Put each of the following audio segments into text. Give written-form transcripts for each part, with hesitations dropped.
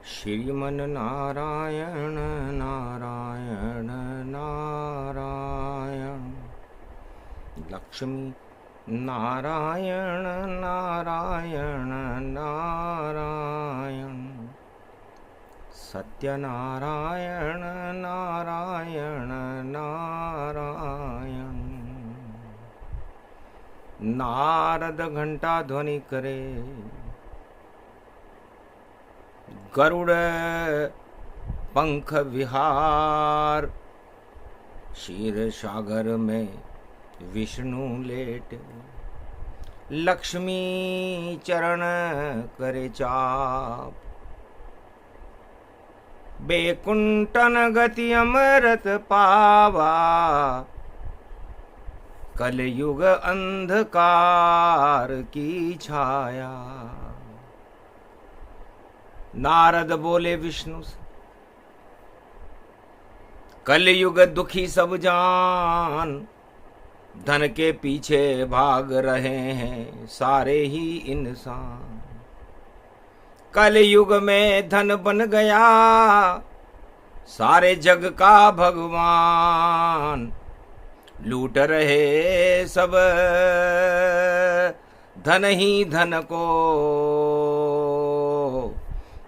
श्रीमन नारायण नारायण नारायण। लक्ष्मी नारायण नारायण नारायण। सत्यनारायण नारायण नारायण। नारद घंटा ध्वनि करे, गरुड़ पंख विहार। क्षीर सागर में विष्णु लेट, लक्ष्मी चरण करे चाप। बेकुंठन गति अमृत पावा, कलयुग अंधकार की छाया। नारद बोले विष्णु से, कलयुग दुखी सब जान। धन के पीछे भाग रहे हैं सारे ही इंसान। कलयुग में धन बन गया सारे जग का भगवान। लूट रहे सब धन ही धन को,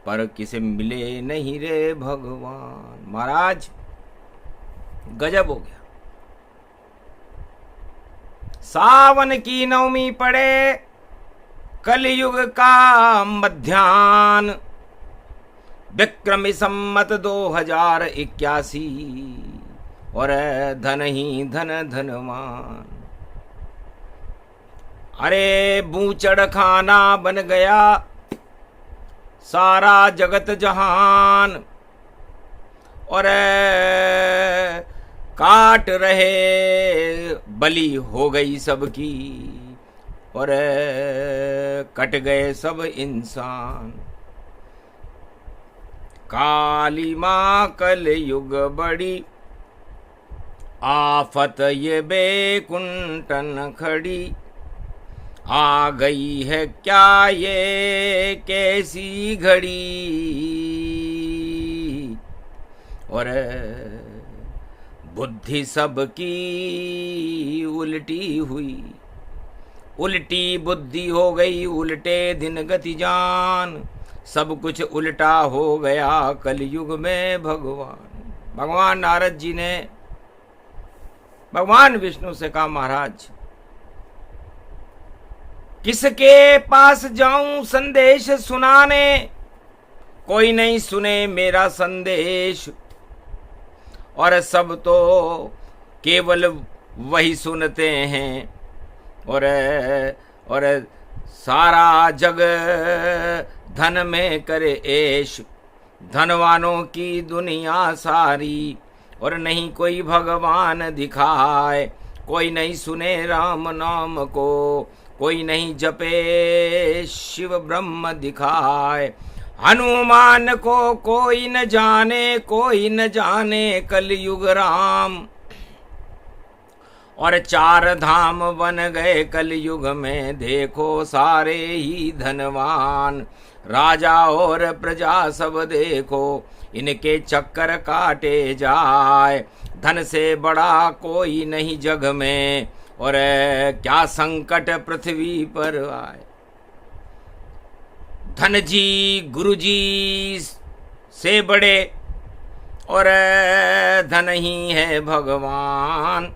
पर किसे मिले नहीं रे भगवान। महाराज गजब हो गया। सावन की नवमी पड़े, कलयुग का मध्याह्न। विक्रमी सम्मत 2081, और धन ही धन धनवान। अरे बूचड़ खाना बन गया सारा जगत जहान। और काट रहे बलि हो गई सबकी, और कट गए सब इंसान। काली माँ कलयुग बड़ी, आफत ये बेकुंठन खड़ी। आ गई है क्या ये कैसी घड़ी, और बुद्धि सबकी उल्टी हुई। उल्टी बुद्धि हो गई, उल्टे दिन गति जान। सब कुछ उल्टा हो गया कलयुग में भगवान। भगवान नारद जी ने भगवान विष्णु से कहा, महाराज किसके पास जाऊं संदेश सुनाने, कोई नहीं सुने मेरा संदेश। और सब तो केवल वही सुनते हैं, और सारा जग धन में करे ऐश। धनवानों की दुनिया सारी, और नहीं कोई भगवान दिखाए। कोई नहीं सुने राम नाम को, कोई नहीं जपे शिव ब्रह्म दिखाए। हनुमान को कोई न जाने, कोई न जाने कलयुग राम। और 4 धाम बन गए कलयुग में, देखो सारे ही धनवान। राजा और प्रजा सब देखो, इनके चक्कर काटे जाए। धन से बड़ा कोई नहीं जग में, और क्या संकट पृथ्वी पर आए। धन जी गुरु जी से बड़े, और धन ही है भगवान।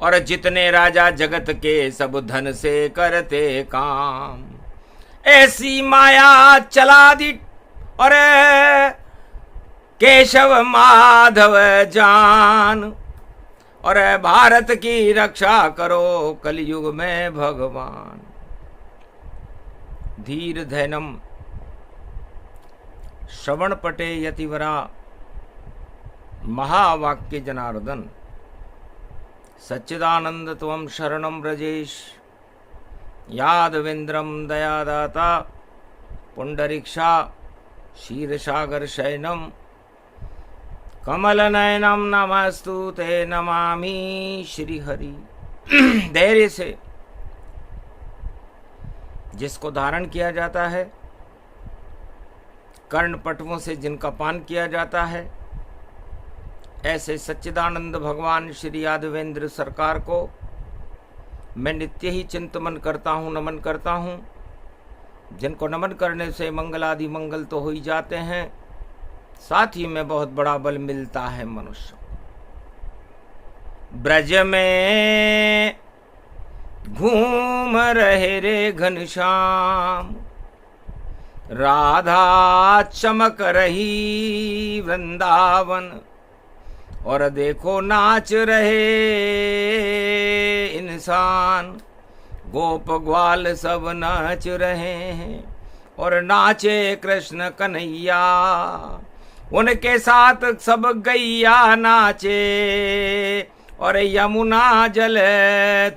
और जितने राजा जगत के सब धन से करते काम। ऐसी माया चला दी, और केशव माधव जान। और भारत की रक्षा करो कलयुग में भगवान। धीर धैनम श्रवण पटे यतिवरा, महावाक्य जनार्दन। सच्चिदानंद त्वं शरणं व्रजेश, यादवेन्द्रं दयादाता। पुंडरीक्षा क्षीरसागर शयनम, कमलनयनम नमस्तु ते नमामि श्रीहरि। धैर्य से जिसको धारण किया जाता है कर्णपटुओं से जिनका पान किया जाता है, ऐसे सच्चिदानंद भगवान श्री यादवेंद्र सरकार को मैं नित्य ही चिंतन करता हूँ, नमन करता हूँ, जिनको नमन करने से मंगल आदि मंगल तो हो ही जाते हैं, साथ ही में बहुत बड़ा बल मिलता है मनुष्य। ब्रज में घूम रहे रे घनश्याम, राधा चमक रही वृंदावन, और देखो नाच रहे इंसान, गोप ग्वाल सब नाच रहे हैं, और नाचे कृष्ण कन्हैया, उनके साथ सब गैया नाचे, और यमुना जल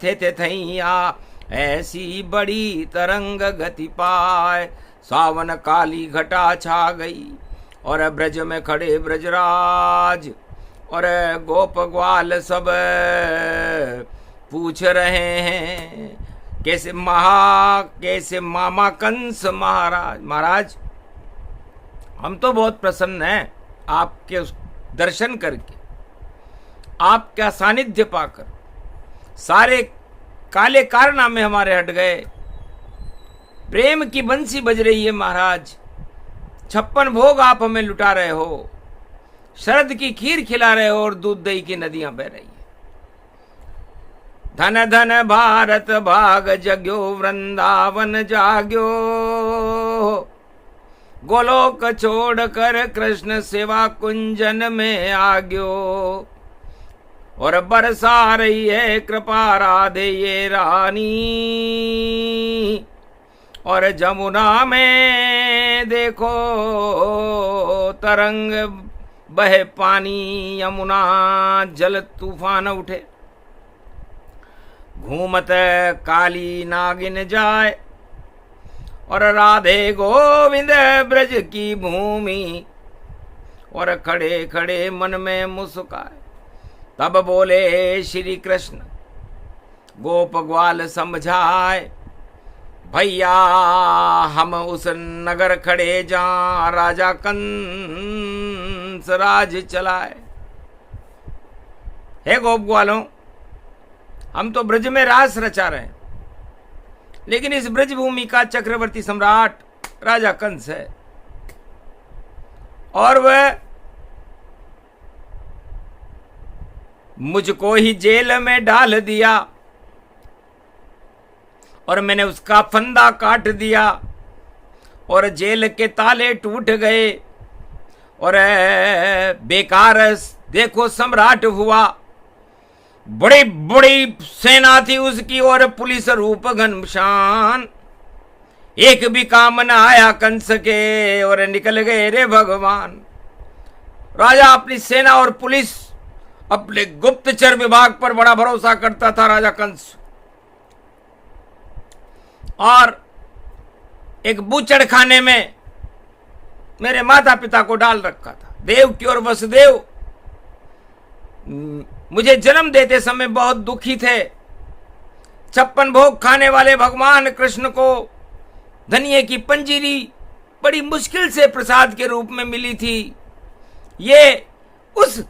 थे थैया, ऐसी बड़ी तरंग गति पाए, सावन काली घटा छा गई, और ब्रज में खड़े ब्रजराज और गोप ग्वाल सब पूछ रहे हैं, कैसे मामा कंस महाराज, महाराज हम तो बहुत प्रसन्न हैं आपके दर्शन करके, आपका सानिध्य पाकर, सारे काले कारनामे हमारे हट गए, प्रेम की बंसी बज रही है महाराज, 56 भोग आप हमें लुटा रहे हो, शरद की खीर खिला रहे हो, और दूध दही की नदियां बह रही है। धन धन भारत भाग जग्यो, वृंदावन जाग्यो, गोलोक छोड़ कर कृष्ण सेवा कुंजन में आग्यो, और बरसा रही है कृपा राधे ये रानी, और जमुना में देखो तरंग बहे पानी, यमुना जल तूफान उठे, घूमत काली नागिन जाए, और राधे गोविंद ब्रज की भूमि, और खड़े खड़े मन में मुस्काए, तब बोले श्री कृष्ण गोप ग्वाल समझाए, भैया हम उस नगर खड़े जहाँ राजा कंस राज चलाए। हे गोप ग्वालों, हम तो ब्रज में रास रचा रहे हैं, लेकिन इस ब्रज भूमि का चक्रवर्ती सम्राट राजा कंस है, और वह मुझको ही जेल में डाल दिया, और मैंने उसका फंदा काट दिया, और जेल के ताले टूट गए, और बेकार देखो सम्राट हुआ, बड़ी बड़ी सेना थी उसकी, और पुलिस रूप घनश्याम, एक भी काम न आया कंस के, और निकल गए रे भगवान। राजा अपनी सेना और पुलिस, अपने गुप्तचर विभाग पर बड़ा भरोसा करता था राजा कंस, और एक बूचड़ खाने में मेरे माता पिता को डाल रखा था। देवकी और वसुदेव मुझे जन्म देते समय बहुत दुखी थे। 56 भोग खाने वाले भगवान कृष्ण को धनिये की पंजीरी बड़ी मुश्किल से प्रसाद के रूप में मिली थी। ये उस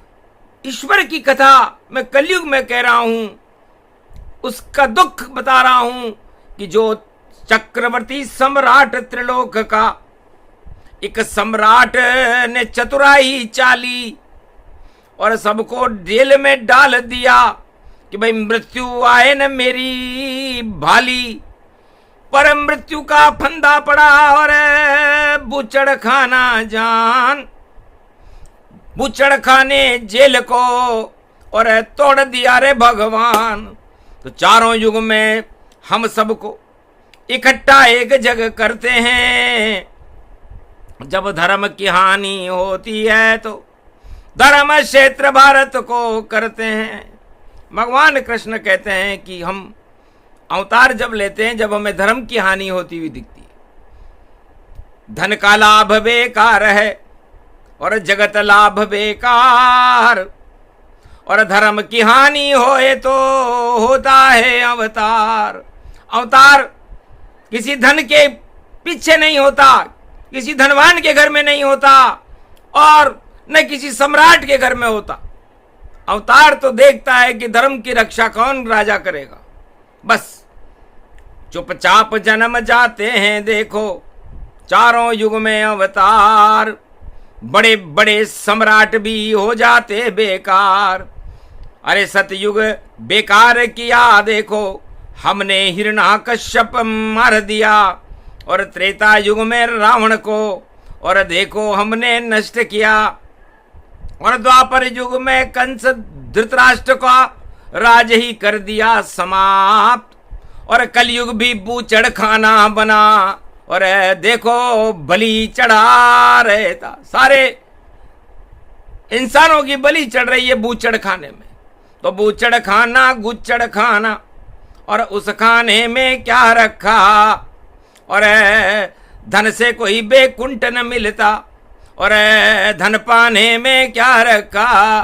ईश्वर की कथा मैं कलयुग में कह रहा हूं, उसका दुख बता रहा हूं कि जो चक्रवर्ती सम्राट त्रिलोक का एक सम्राट ने चतुराई चाली और सबको जेल में डाल दिया कि भाई मृत्यु आए न मेरी भाली, पर मृत्यु का फंदा पड़ा और बूचड़ खाना जान, बूचड़ खाने जेल को और तोड़ दिया रे भगवान। तो चारों युग में हम सबको इकट्ठा एक जगह करते हैं, जब धर्म की हानि होती है तो धर्म क्षेत्र भारत को करते हैं। भगवान कृष्ण कहते हैं कि हम अवतार जब लेते हैं जब हमें धर्म की हानि होती हुई दिखती है। धन का लाभ बेकार है और जगत लाभ बेकार, और धर्म की हानि होए तो होता है अवतार। अवतार किसी धन के पीछे नहीं होता किसी धनवान के घर में नहीं होता और न किसी सम्राट के घर में होता। अवतार तो देखता है कि धर्म की रक्षा कौन राजा करेगा। बस चुपचाप जन्म जाते हैं, देखो चारों युग में अवतार। बड़े बड़े सम्राट भी हो जाते बेकार। अरे सतयुग बेकार किया, देखो हमने हिरण्याकश्यप मार दिया। और त्रेता युग में रावण को और देखो हमने नष्ट किया। और द्वापर युग में कंस धृतराष्ट्र का राज ही कर दिया समाप्त। और कलयुग भी बूचड़ खाना बना। और देखो बलि चढ़ा रहे था, सारे इंसानों की बलि चढ़ रही है बूचड़ खाने में। तो बूचड़ खाना गुच्चड़ खाना, और उस खाने में क्या रखा। और धन से कोई बेकुंठ न मिलता, और धन पाने में क्या रखा।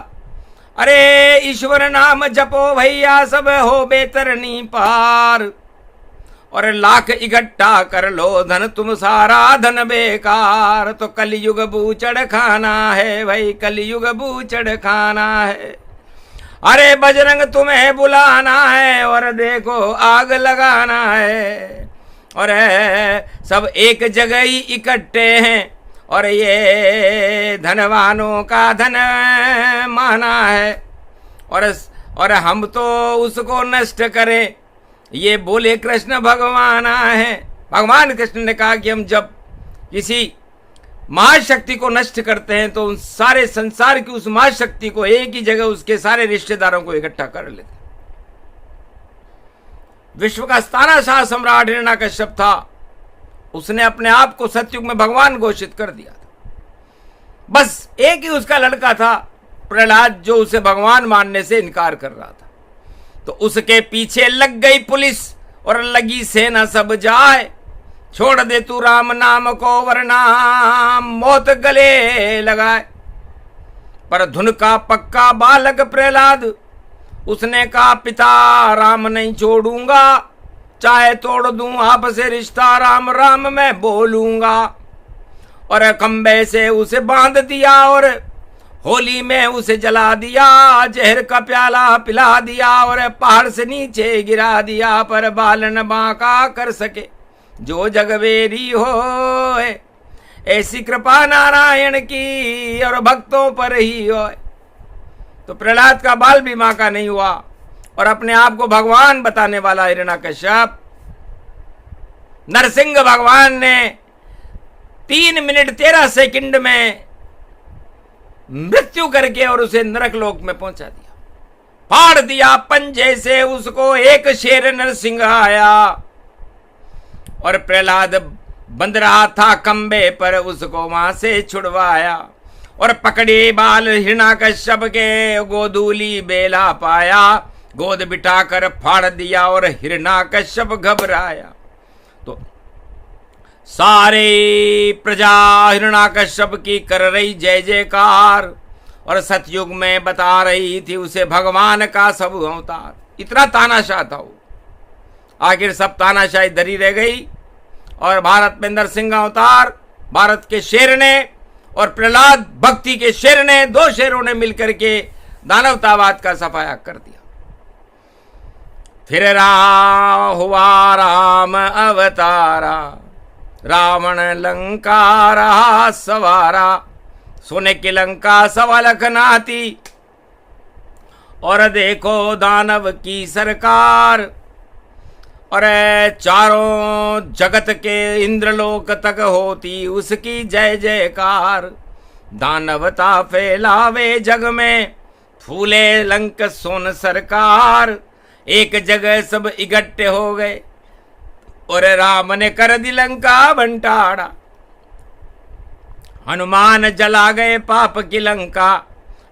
अरे ईश्वर नाम जपो भैया, सब हो बेतरनी पार। और लाख इकट्ठा कर लो धन, तुम सारा धन बेकार। तो कलयुग बूचड़ खाना है भाई, कलयुग बूचड़ खाना है। अरे बजरंग तुम्हें बुलाना है, और देखो आग लगाना है। और सब एक जगह ही इकट्ठे हैं, और ये धनवानों का धन माना है। और हम तो उसको नष्ट करें, ये बोले कृष्ण भगवान है। भगवान कृष्ण ने कहा कि हम जब किसी महाशक्ति को नष्ट करते हैं तो उन सारे संसार की उस महाशक्ति को एक ही जगह उसके सारे रिश्तेदारों को इकट्ठा कर लेते। विश्व का तानाशाह सम्राट हिरण्याकश्यप था, उसने अपने आप को सतयुग में भगवान घोषित कर दिया था। बस एक ही उसका लड़का था प्रहलाद, जो उसे भगवान मानने से इनकार कर रहा था। तो उसके पीछे लग गई पुलिस और लगी सेना सब जाए। छोड़ दे तू राम नाम को, वरना मौत गले लगाए। पर धुन का पक्का बालक प्रहलाद, उसने कहा पिता राम नहीं छोड़ूंगा, चाहे तोड़ दूं आपसे रिश्ता, राम राम मैं बोलूंगा। और खंबे से उसे बांध दिया और होली में उसे जला दिया। जहर का प्याला पिला दिया और पहाड़ से नीचे गिरा दिया। पर बालन बांका कर सके जो जगवेरी हो, ऐसी कृपा नारायण की और भक्तों पर ही हो। तो प्रहलाद का बाल भी मां का नहीं हुआ, और अपने आप को भगवान बताने वाला हिरण्याकश्यप, नरसिंह भगवान ने 3 मिनट 13 सेकंड में मृत्यु करके और उसे नरक लोक में पहुंचा दिया। फाड़ दिया पंजे से उसको एक शेर नरसिंह आया। और प्रहलाद बंध रहा था खंबे पर, उसको वहां से छुड़वाया। और पकड़े बाल हिरण्याकश्यप के गोदूली बेला पाया। गोद बिठाकर फाड़ दिया और हिरण्याकश्यप घबराया। तो सारे प्रजा हिरण्याकश्यप की कर रही जय जयकार, और सतयुग में बता रही थी उसे भगवान का सब अवतार। इतना तानाशाह था वो। आखिर सब तानाशाही धरी रह गई, और भारत में नरसिंह अवतार, भारत के शेर ने और प्रहलाद भक्ति के शेर ने, 2 शेरों ने मिलकर के दानवतावाद का सफाया कर दिया। फिर हुआ राम अवतारा, रावण लंका रहा सवारा। सोने की लंका सवा लख नाती, और देखो दानव की सरकार। और चारों जगत के इंद्रलोक तक होती उसकी जय जयकार। दानवता फैलावे जग में, फूले लंक सोन सरकार। एक जगह सब इकट्ठे हो गए, और राम ने कर दी लंका बंटाड़ा। हनुमान जला गए पाप की लंका,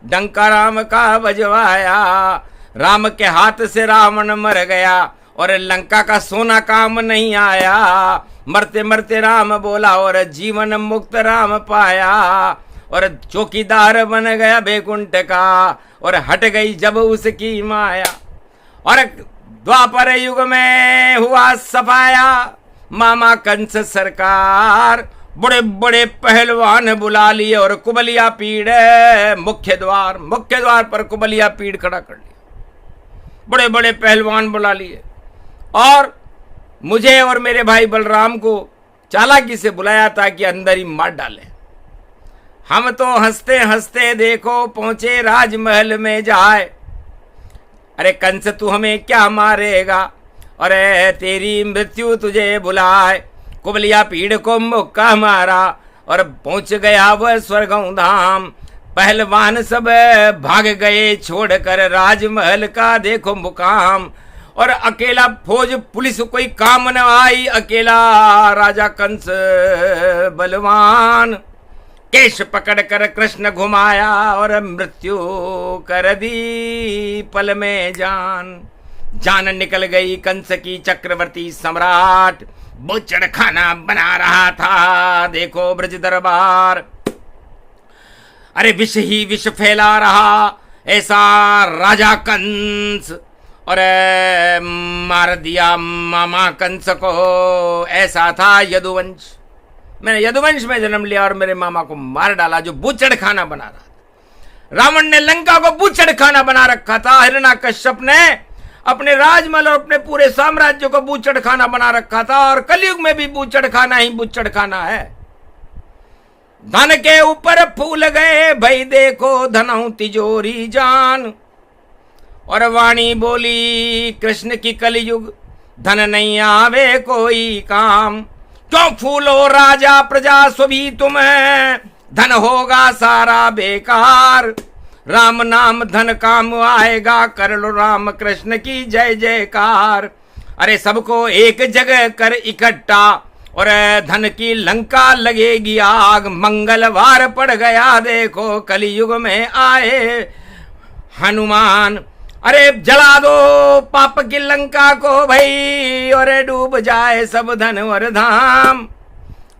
डंका राम का बजवाया। राम के हाथ से रावण मर गया, और लंका का सोना काम नहीं आया। मरते मरते राम बोला, और जीवन मुक्त राम पाया। और चौकीदार बन गया बैकुंठ का, और हट गई जब उसकी माया। और द्वापर युग में हुआ सफाया, मामा कंस सरकार। बड़े बड़े पहलवान बुला लिए और कुबलिया पीड़ मुख्य द्वार पर कुबलिया पीड़ खड़ा कर लिया। बड़े बड़े पहलवान बुला लिए और मुझे और मेरे भाई बलराम को चालाकी से बुलाया ताकि अंदर ही मार डाले। हम तो हंसते हंसते देखो पहुंचे राजमहल में जाए। अरे कंस तू हमें क्या मारेगा, अरे तेरी मृत्यु तुझे बुलाए। कुबलिया पीड़ को मुक्का मारा और पहुंच गया वह स्वर्गों धाम। पहलवान सब भाग गए छोड़कर राजमहल का देखो मुकाम। और अकेला फौज पुलिस कोई काम न आई, अकेला राजा कंस बलवान। केश पकड़कर कृष्ण घुमाया और मृत्यु कर दी पल में जान निकल गई कंस की। चक्रवर्ती सम्राट बूचड़ खाना बना रहा था देखो ब्रज दरबार। अरे विष ही विष फैला रहा ऐसा राजा कंस, और मार दिया मामा कंस को। ऐसा था यदुवंश। मैंने यदुवंश में जन्म लिया और मेरे मामा को मार डाला जो बूचड़ खाना बना रहा था। रावण ने लंका को बूचड़ खाना बना रखा था। हिरण्याकश्यप ने अपने राजमहल और अपने पूरे साम्राज्य को बूचड़ खाना बना रखा था। और कलयुग में भी बूचड़ खाना ही बूचड़ खाना है। धन के ऊपर फूल गए भाई देखो धनऊ तिजोरी जान। और वाणी बोली कृष्ण की कलयुग धन नहीं आवे कोई काम। क्यों फूलो राजा प्रजा सभी तुम, धन होगा सारा बेकार। राम नाम धन काम आएगा, कर लो राम कृष्ण की जय जयकार। अरे सबको एक जगह कर इकट्ठा और धन की लंका लगेगी आग। मंगलवार पड़ गया देखो कलयुग में आए हनुमान। अरे जला दो पाप की लंका को भाई और डूब जाए सब धन और धाम।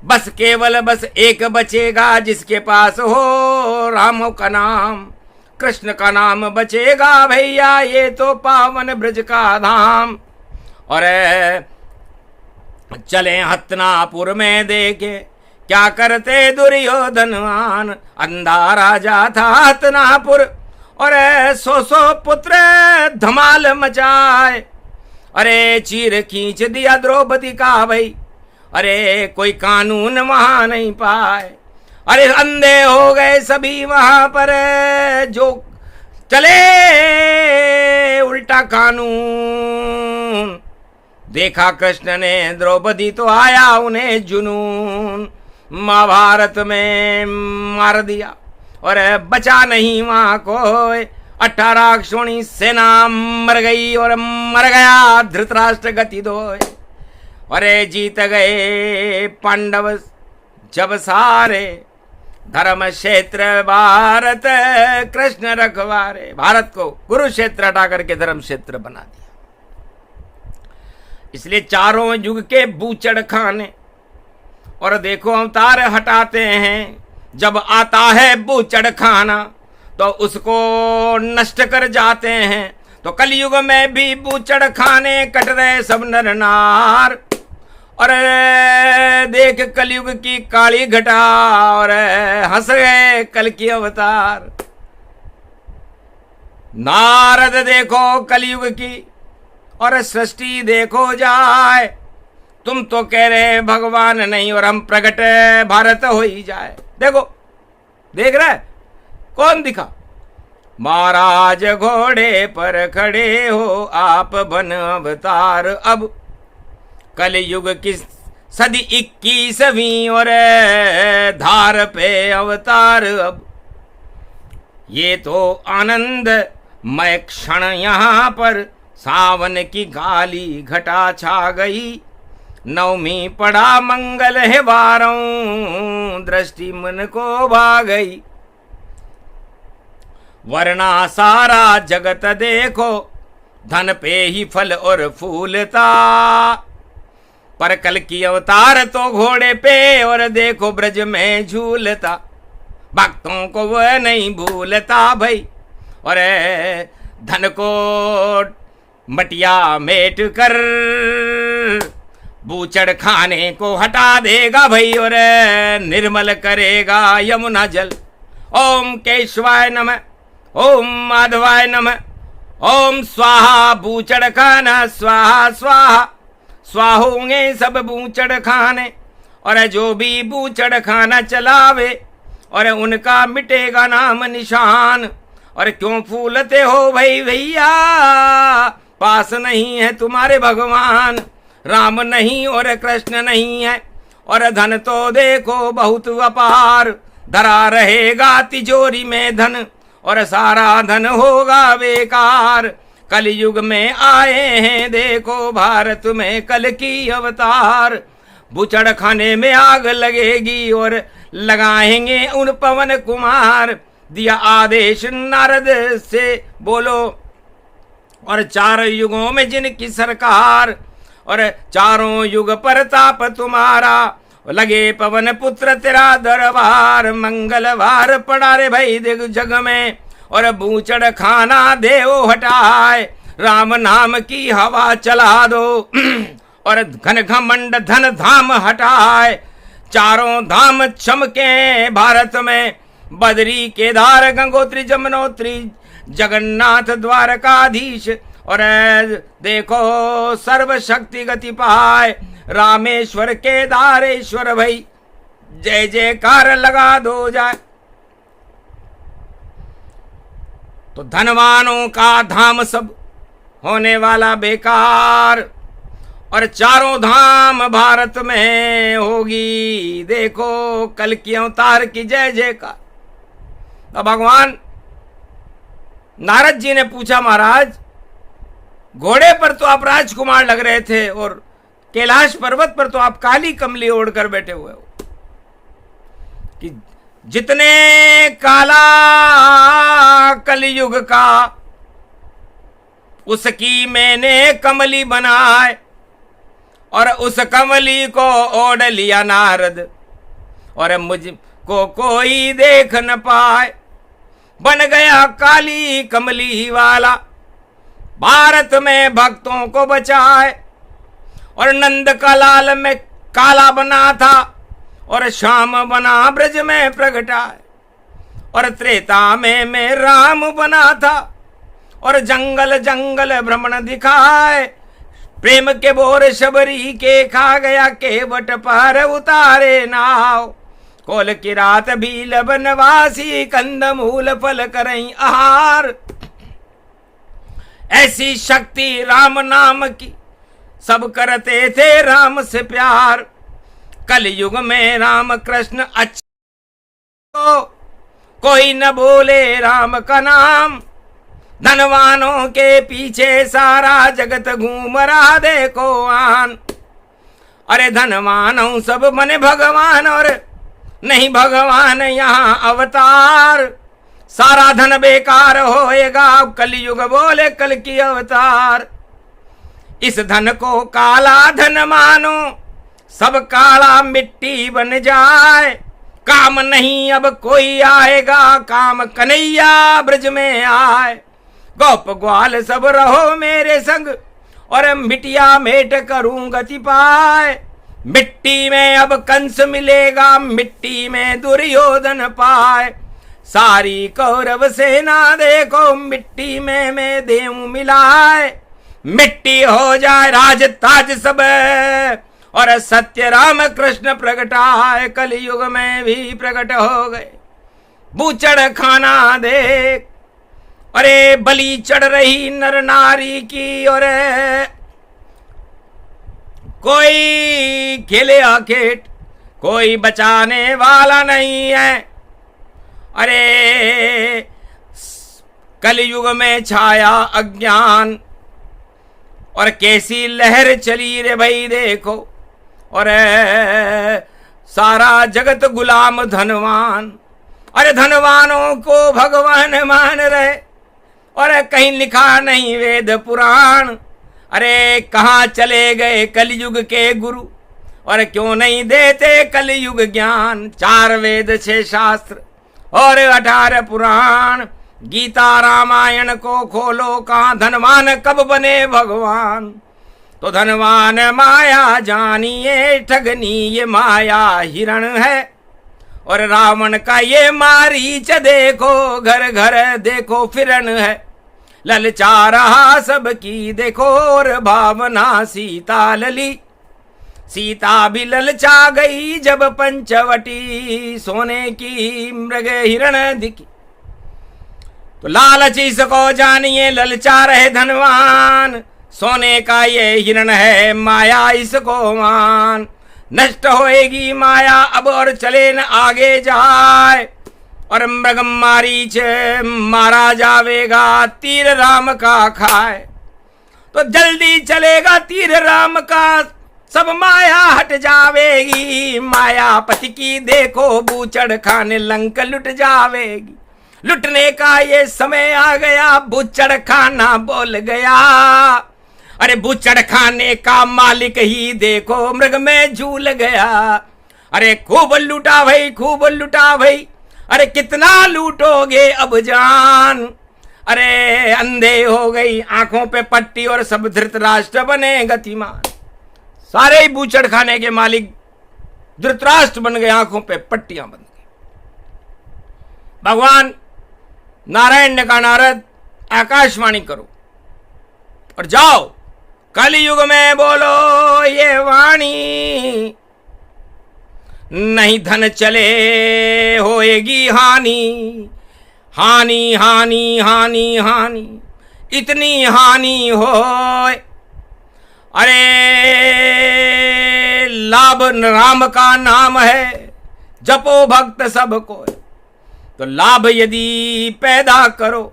बस केवल बस एक बचेगा जिसके पास हो राम का नाम। कृष्ण का नाम बचेगा भैया ये तो पावन ब्रज का धाम। और चले हत्नापुर में देखे क्या करते दुर्योधनवान। अंधा राजा था हत्नापुर और 100 पुत्र धमाल मचाए। अरे चीर खींच दिया द्रौपदी का भाई, अरे कोई कानून वहां नहीं पाए। अरे अंधे हो गए सभी वहां पर जो चले उल्टा कानून। देखा कृष्ण ने द्रौपदी तो आया उन्हें जुनून। महाभारत में मार दिया और बचा नहीं वहां कोई। 18 अक्षोणी सेना मर गई और मर गया धृतराष्ट्र गति दोय। अरे जीत गए पांडव जब सारे धर्म क्षेत्र भारत कृष्ण रखवारे। भारत को कुरुक्षेत्र हटा करके धर्म क्षेत्र बना दिया। इसलिए चारों युग के बूचड़ खाने और देखो अवतार हटाते हैं। जब आता है बूचड़ खाना तो उसको नष्ट कर जाते हैं। तो कलयुग में भी बूचड़ खाने कट रहे सब नर नार। और देख कलयुग की काली घटा और हंस गए कल की अवतार। नारद देखो कलयुग की और सृष्टि देखो जाए। तुम तो कह रहे भगवान नहीं और हम प्रकट भारत हो ही जाए। देखो देख रहे कौन दिखा। महाराज घोड़े पर खड़े हो आप बन अवतार। अब कलयुग की सदी 21वीं और धार पे अवतार। अब ये तो आनंद मय क्षण यहाँ पर। सावन की गाली घटा छा गई। नवमी पड़ा मंगल है वारों, दृष्टि मन को भा गई। वरना सारा जगत देखो धन पे ही फल और फूलता। पर कल की अवतार तो घोड़े पे और देखो ब्रज में झूलता। भक्तों को वह नहीं भूलता भाई। और धन को मटिया मेट कर बूचड़ खाने को हटा देगा भाई और निर्मल करेगा यमुना जल। ओम केशवाय नमः, ओम माधवाय नमः, ओम स्वाहा। बूचड़ खाना स्वाहा स्वाहा, स्वाहा होंगे सब बूचड़ खाने, और जो भी बूचड़ खाना चलावे और उनका मिटेगा नाम निशान। और क्यों फूलते हो भाई भैया, पास नहीं है तुम्हारे भगवान। राम नहीं और कृष्ण नहीं है, और धन तो देखो बहुत अपार। धरा रहेगा तिजोरी में धन, और सारा धन होगा बेकार। कलयुग में आए हैं देखो भारत में कल की अवतार। बूचड़ खाने में आग लगेगी और लगाएंगे उन पवन कुमार। दिया आदेश नारद से बोलो, और 4 युगों में जिनकी सरकार, और चारों युग परताप तुम्हारा। लगे पवन पुत्र तेरा दरबार। मंगलवार पड़ा रे भाई दिग जग में, और बूचड़ खाना देव हटाए। राम नाम की हवा चला दो, और घन घमंड धन धाम हटाए। चारों धाम चमके भारत में, बद्री केदार गंगोत्री जमुनोत्री जगन्नाथ द्वारकाधीश। और देखो सर्व शक्ति गति पाए, रामेश्वर केदारेश्वर भाई जय जयकार लगा दो जाए। तो धनवानों का धाम सब होने वाला बेकार, और चारों धाम भारत में होगी देखो कल की अवतार की जय जयकार। तो भगवान नारद जी ने पूछा, महाराज घोड़े पर तो आप राजकुमार लग रहे थे, और कैलाश पर्वत पर तो आप काली कमली ओढ़कर बैठे हुए हो, कि जितने काला कलयुग का उसकी मैंने कमली बनाए, और उस कमली को ओढ़ लिया नारद, और मुझको कोई देख न पाए। बन गया काली कमली वाला, भारत में भक्तों को बचाए। और नंद का लाल में काला बना था, और श्याम बना ब्रज में प्रगटाए। और त्रेता में मैं राम बना था, और जंगल जंगल भ्रमण दिखाए। प्रेम के बोर शबरी के खा गया, केवट पर उतारे नाव। कोल की रात भील बनवासी, कंद मूल फल करई आहार। ऐसी शक्ति राम नाम की, सब करते थे राम से प्यार। कलयुग में राम कृष्ण अच्छा, कोई न बोले राम का नाम। धनवानों के पीछे सारा जगत घूम रहा देखो आन। अरे धनवानों सब बने भगवान, और नहीं भगवान यहाँ अवतार। सारा धन बेकार होएगा, कलयुग बोले कल की अवतार। इस धन को काला धन मानो, सब काला मिट्टी बन जाए। काम नहीं अब कोई आएगा, काम कन्हैया ब्रज में आए। गोप ग्वाल सब रहो मेरे संग, और मिटिया मेट करूं गति पाए। मिट्टी में अब कंस मिलेगा, मिट्टी में दुर्योधन पाए। सारी कौरव सेना देखो, मिट्टी में मैं देव मिलाए। मिट्टी हो जाए राज ताज सब, और सत्य राम कृष्ण प्रगटाए। कलयुग में भी प्रकट हो गए, बूचड़ खाना देख। अरे बलि चढ़ रही नर नारी की, और कोई खेले आखेट, कोई बचाने वाला नहीं है। अरे कलयुग में छाया अज्ञान, और कैसी लहर चली रे भाई देखो। और सारा जगत गुलाम धनवान, अरे धनवानों को भगवान मान रहे, और कहीं लिखा नहीं वेद पुराण। अरे कहाँ चले गए कलयुग के गुरु, और क्यों नहीं देते कलयुग ज्ञान। 4 वेद 6 शास्त्र और 18 पुराण। गीता रामायण को खोलो, कहाँ धनवान कब बने भगवान। तो धनवान माया जानिए ठगनी ये माया हिरण है। और रावण का ये मारीच देखो घर घर देखो फिरन है। ललचा रहा सबकी देखो और भावना सीता लली। सीता भी ललचा गई जब पंचवटी सोने की मृग हिरण दिखी। तो लालच इसको जानिए ललचा रहे धनवान। सोने का ये हिरण है माया इसको मान। नष्ट होएगी माया अब और चले न आगे जाए। और मृग मारीच मारा जावेगा तीर राम का खाए। तो जल्दी चलेगा तीर राम का सब माया हट जावेगी। मायापति की देखो बूचड़ खाने लंक लुट जावेगी। लुटने का ये समय आ गया बूचड़ खाना बोल गया। अरे बूचड़ खाने का मालिक ही देखो मृग में झूल गया। अरे खूब लूटा भाई खूब लूटा भाई। अरे कितना लूटोगे अब जान। अरे अंधे हो गई आंखों पे पट्टी और सब धृतराष्ट्र बने गतिमान। सारे ही बूचड़ खाने के मालिक धृतराष्ट्र बन गए आंखों पे पट्टियां बन गई। भगवान नारायण ने कहा नारद आकाशवाणी करो और जाओ कलयुग में बोलो ये वाणी। नहीं धन चले होएगी हानि। हानि हानि हानि हानि इतनी हानि होए। अरे लाभ राम का नाम है जपो भक्त सबको। तो लाभ यदि पैदा करो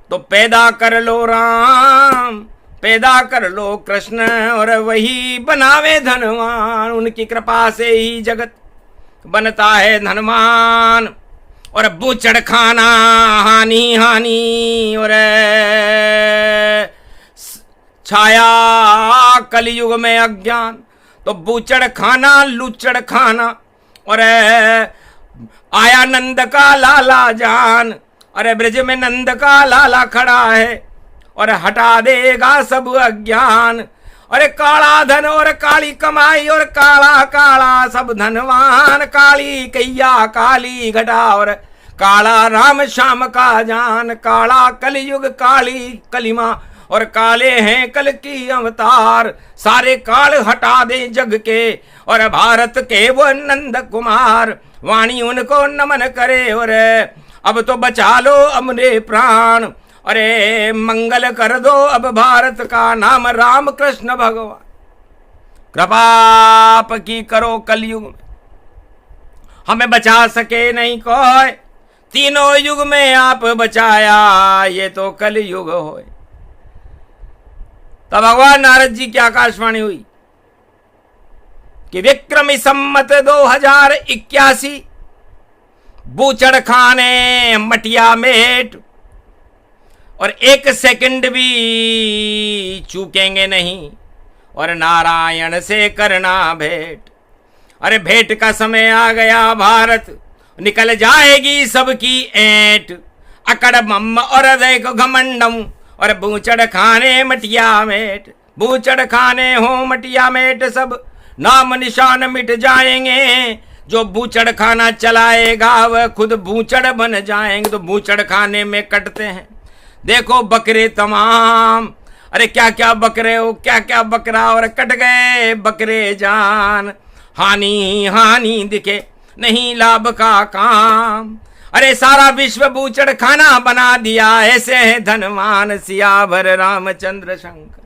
तो पैदा कर लो राम। पैदा कर लो कृष्ण और वही बनावे धनवान। उनकी कृपा से ही जगत बनता है धनवान। और बूचड़ खाना हानि हानि और छाया कलयुग में अज्ञान। तो बूचड़ खाना लूचड़ खाना और आया नंद का लाला जान। अरे ब्रज में नंद का लाला खड़ा है और हटा देगा सब अज्ञान। अरे काला धन और काली कमाई और काला काला सब धनवान। काली कैया काली घटा और काला राम श्याम का जान। काला कलयुग काली कलिमा और काले हैं कल की अवतार। सारे काल हटा दे जग के और भारत के वो नंद कुमार। वाणी उनको नमन करे और अब तो बचा लो अपने प्राण। अरे मंगल कर दो अब भारत का नाम राम कृष्ण भगवान। कृपा आपकी करो कलयुग में हमें बचा सके नहीं कोई। तीनों युग में आप बचाया ये तो कलयुग होए। तब भगवान नारद जी की आकाशवाणी हुई कि विक्रमी सम्मत 2081 बूचड़ खाने मटिया मेट और 1 सेकंड भी चूकेंगे नहीं और नारायण से करना भेंट। अरे भेंट का समय आ गया भारत निकल जाएगी सबकी ऐंठ। अकड़ मम्म और देखो घमंडम और बूचड़ खाने मटिया मेट। बूचड़ खाने हो मटिया मेट सब नाम निशान मिट जाएंगे। जो बूचड़ खाना चलाएगा वह खुद बूचड़ बन जाएंगे। तो बूचड़ खाने में कटते हैं देखो बकरे तमाम। अरे क्या क्या बकरे हो क्या क्या बकरा और कट गए बकरे जान। हानि हानि दिखे नहीं लाभ का काम। अरे सारा विश्व बूचड़ खाना बना दिया। ऐसे है धनवान सियावर रामचंद्र शंकर।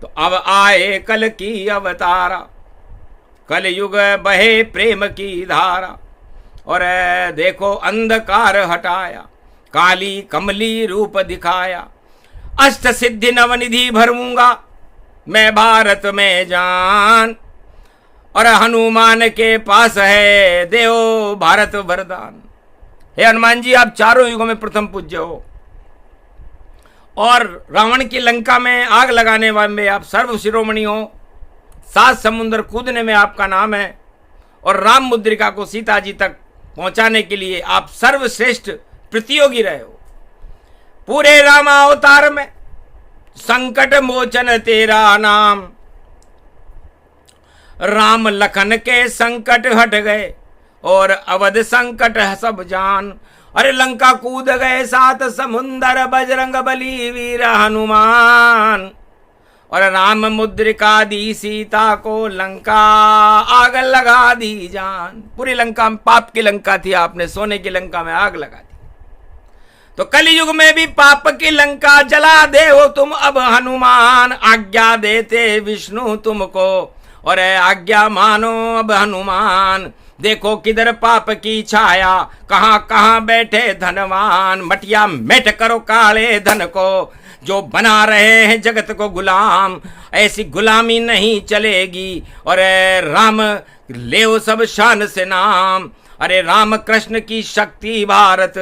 तो अब आए कल की अवतारा। कल युग बहे प्रेम की धारा और देखो अंधकार हटाया। काली कमली रूप दिखाया। अष्ट सिद्धि नवनिधि भरूंगा मैं भारत में जान। और हनुमान के पास है देव भारत वरदान। हे हनुमान जी आप चारों युगों में प्रथम पूज्य हो और रावण की लंका में आग लगाने वाले आप सर्व शिरोमणि हो। 7 समुद्र कूदने में आपका नाम है और राम मुद्रिका को सीता जी तक पहुंचाने के लिए आप सर्वश्रेष्ठ प्रतियोगी रहे हो। पूरे रामावतार में संकट मोचन तेरा नाम। राम लखन के संकट हट गए और अवध संकट सब जान। अरे लंका कूद गए सात समुंदर, बजरंग बली वीर हनुमान। और राम मुद्रिका दी सीता को, लंका आग लगा दी जान। पूरी लंका में पाप की लंका थी, आपने सोने की लंका में आग लगा दी। तो कलयुग में भी पाप की लंका जला दे हो तुम अब हनुमान। आज्ञा देते विष्णु तुमको और आज्ञा मानो अब हनुमान। देखो किधर पाप की छाया, कहां कहां बैठे धनवान। मटिया मेट करो काले धन को, जो बना रहे हैं जगत को गुलाम। ऐसी गुलामी नहीं चलेगी। और राम ले सब शान से नाम। अरे राम कृष्ण की शक्ति भारत,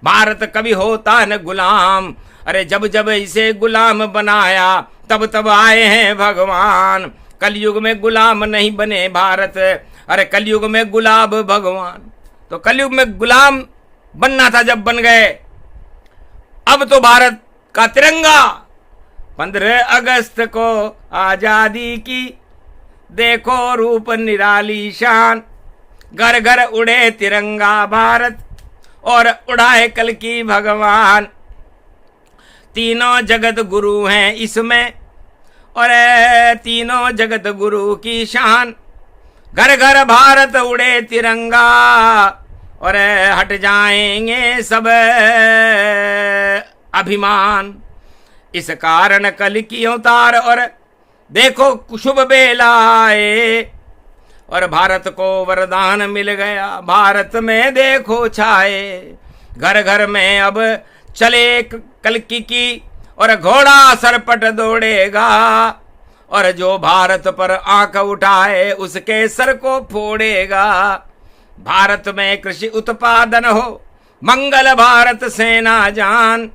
भारत कभी होता न गुलाम। अरे जब जब इसे गुलाम बनाया तब तब आए हैं भगवान। कलयुग में गुलाम नहीं बने भारत, अरे कलयुग में गुलाब भगवान। तो कलयुग में गुलाम बनना था, जब बन गए। अब तो भारत का तिरंगा 15 अगस्त को आजादी की, देखो रूप निराली शान। घर घर उड़े तिरंगा भारत और उड़ाए कल की भगवान। तीनों जगत गुरु हैं इसमें और तीनों जगत गुरु की शान। घर घर भारत उड़े तिरंगा और हट जाएंगे सब अभिमान। इस कारण कल की अवतार और देखो शुभ बेला आए। और भारत को वरदान मिल गया, भारत में देखो छाए। घर घर में अब चले कल्कि की और घोड़ा सरपट दौड़ेगा। और जो भारत पर आंख उठाए उसके सर को फोड़ेगा। भारत में कृषि उत्पादन हो, मंगल भारत सेना जान।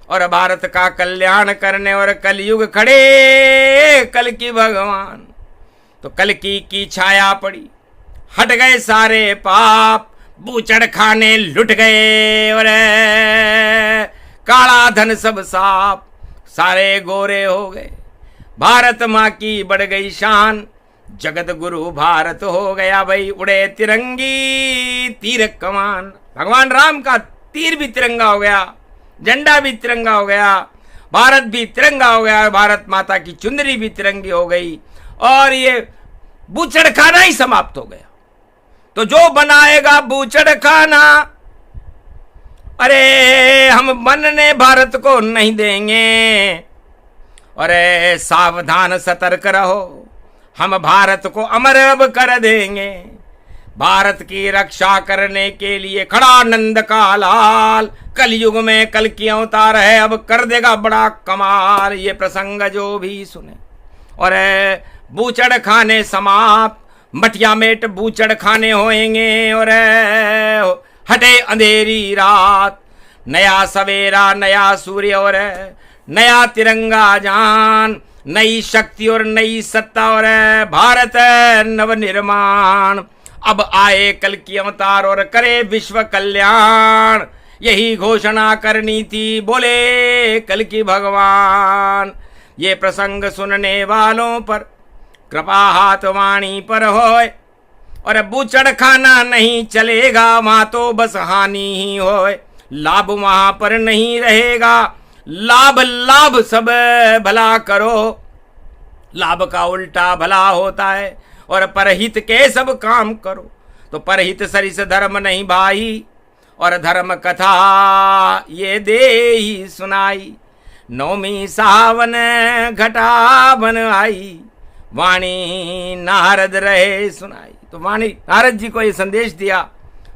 और भारत का कल्याण करने और कलयुग खड़े कल की भगवान। तो कल की छाया पड़ी, हट गए सारे पाप। बूचड़ खाने लुट गए और काला धन सब साफ, सारे गोरे हो गए। भारत माँ की बढ़ गई शान, जगत गुरु भारत हो गया भाई। उड़े तिरंगी तीर कमान, भगवान राम का तीर भी तिरंगा हो गया, झंडा भी तिरंगा हो गया, भारत भी तिरंगा हो गया। भारत माता की चुंदरी भी तिरंगी हो गई और ये बूचड़ खाना ही समाप्त हो गया। तो जो बनाएगा बूचड़ खाना, अरे हम बनने भारत को नहीं देंगे। अरे सावधान सतर्क रहो, हम भारत को अमर अब कर देंगे। भारत की रक्षा करने के लिए खड़ा नंद का लाल। कलयुग में कल की अवतार है, अब कर देगा बड़ा कमाल। ये प्रसंग जो भी सुने और बूचड़ खाने समाप्त, मटिया मेट बूचड़ खाने होएंगे। और हटे अंधेरी रात, नया सवेरा नया सूर्य और नया तिरंगा जान। नई शक्ति और नई सत्ता और भारत नव निर्माण। अब आए कल की अवतार और करे विश्व कल्याण। यही घोषणा करनी थी, बोले कल की भगवान। ये प्रसंग सुनने वालों पर कृपा हाथ वाणी पर होए। और बूचड़ खाना नहीं चलेगा, वहां तो बस हानि ही होए। लाभ वहां पर नहीं रहेगा, लाभ लाभ सब भला करो। लाभ का उल्टा भला होता है और परहित के सब काम करो। तो परहित सरिस धर्म नहीं भाई, और धर्म कथा ये दे ही सुनाई। नौमी सावन घटा बन आई, वाणी नारद रहे सुनाई। तो वाणी नारद जी को ये संदेश दिया।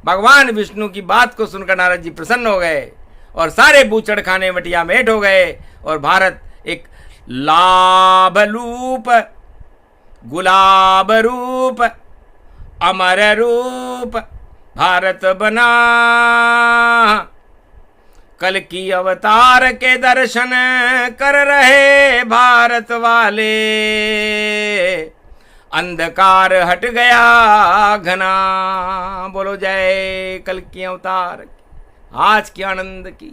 भगवान विष्णु की बात को सुनकर नारद जी प्रसन्न हो गए और सारे बूचड़ खाने मटिया मेट हो गए। और भारत एक लाभ रूप, गुलाब रूप, अमर रूप भारत बना। कल की अवतार के दर्शन कर रहे भारत वाले। अंधकार हट गया घना। बोलो जय कल की अवतार, आज के आनंद की।